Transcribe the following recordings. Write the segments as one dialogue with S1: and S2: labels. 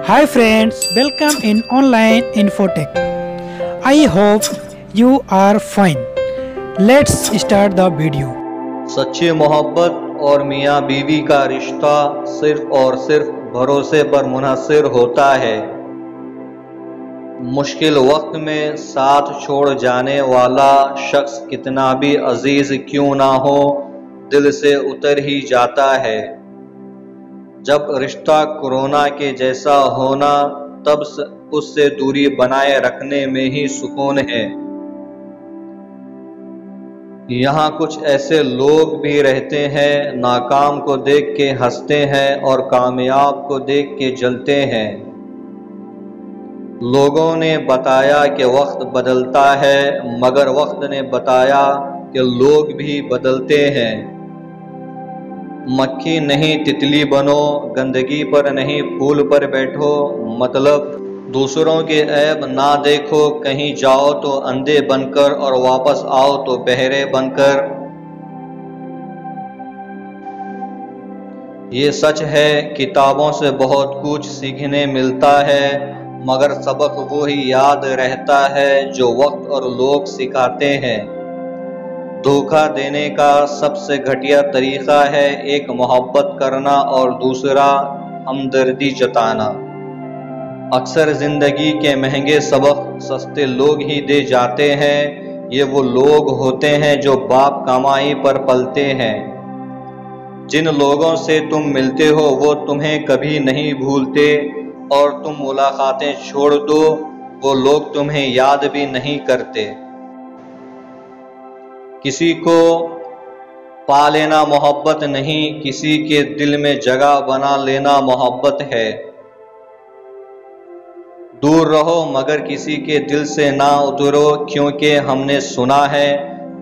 S1: Hi friends, welcome in online Infotech. I hope you are fine. Let's start the video.
S2: सच्ची मोहब्बत और मियाँ बीवी का रिश्ता सिर्फ और सिर्फ भरोसे पर मुनहसर होता है। मुश्किल वक्त में साथ छोड़ जाने वाला शख्स कितना भी अजीज क्यों ना हो, दिल से उतर ही जाता है। जब रिश्ता कोरोना के जैसा होना, तब उससे दूरी बनाए रखने में ही सुकून है। यहाँ कुछ ऐसे लोग भी रहते हैं, नाकाम को देख के हंसते हैं और कामयाब को देख के जलते हैं। लोगों ने बताया कि वक्त बदलता है, मगर वक्त ने बताया कि लोग भी बदलते हैं। मक्खी नहीं तितली बनो, गंदगी पर नहीं फूल पर बैठो। मतलब दूसरों के ऐब ना देखो, कहीं जाओ तो अंधे बनकर और वापस आओ तो बहरे बनकर। ये सच है, किताबों से बहुत कुछ सीखने मिलता है, मगर सबक वो ही याद रहता है जो वक्त और लोग सिखाते हैं। धोखा देने का सबसे घटिया तरीका है एक मोहब्बत करना और दूसरा हमदर्दी जताना। अक्सर जिंदगी के महंगे सबक सस्ते लोग ही दे जाते हैं। ये वो लोग होते हैं जो बाप कमाई पर पलते हैं। जिन लोगों से तुम मिलते हो वो तुम्हें कभी नहीं भूलते, और तुम मुलाकातें छोड़ दो, वो लोग तुम्हें याद भी नहीं करते। किसी को पा लेना मोहब्बत नहीं, किसी के दिल में जगह बना लेना मोहब्बत है। दूर रहो मगर किसी के दिल से ना उतरो, क्योंकि हमने सुना है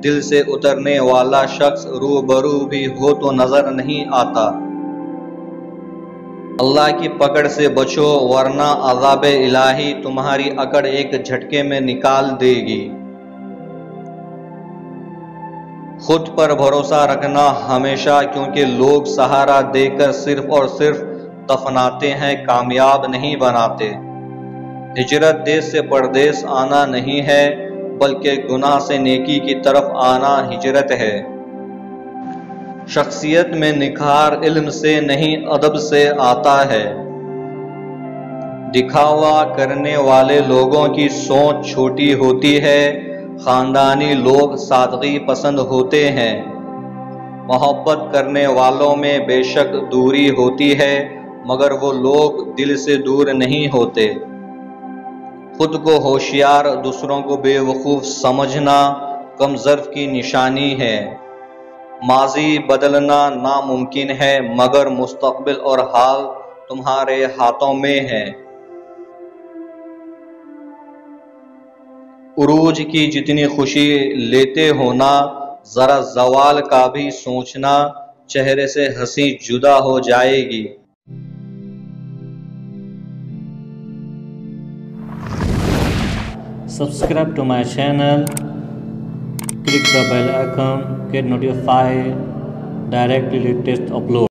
S2: दिल से उतरने वाला शख्स रूबरू भी हो तो नजर नहीं आता। अल्लाह की पकड़ से बचो, वरना अज़ाब इलाही तुम्हारी अकड़ एक झटके में निकाल देगी। खुद पर भरोसा रखना हमेशा, क्योंकि लोग सहारा देकर सिर्फ और सिर्फ दफनाते हैं, कामयाब नहीं बनाते। हिजरत देश से परदेश आना नहीं है, बल्कि गुनाह से नेकी की तरफ आना हिजरत है। शख्सियत में निखार इल्म से नहीं अदब से आता है। दिखावा करने वाले लोगों की सोच छोटी होती है, खानदानी लोग सादगी पसंद होते हैं। मोहब्बत करने वालों में बेशक दूरी होती है, मगर वो लोग दिल से दूर नहीं होते। खुद को होशियार, दूसरों को बेवकूफ़ समझना कमज़र्फ़ की निशानी है। माजी बदलना नामुमकिन है, मगर मुस्तक़बिल और हाल तुम्हारे हाथों में है। उरूज की जितनी खुशी लेते हो ना, ज़रा ज़वाल का भी सोचना, चेहरे से हंसी जुदा हो जाएगी।
S3: Subscribe to my channel, click the bell icon, get notified directly latest upload.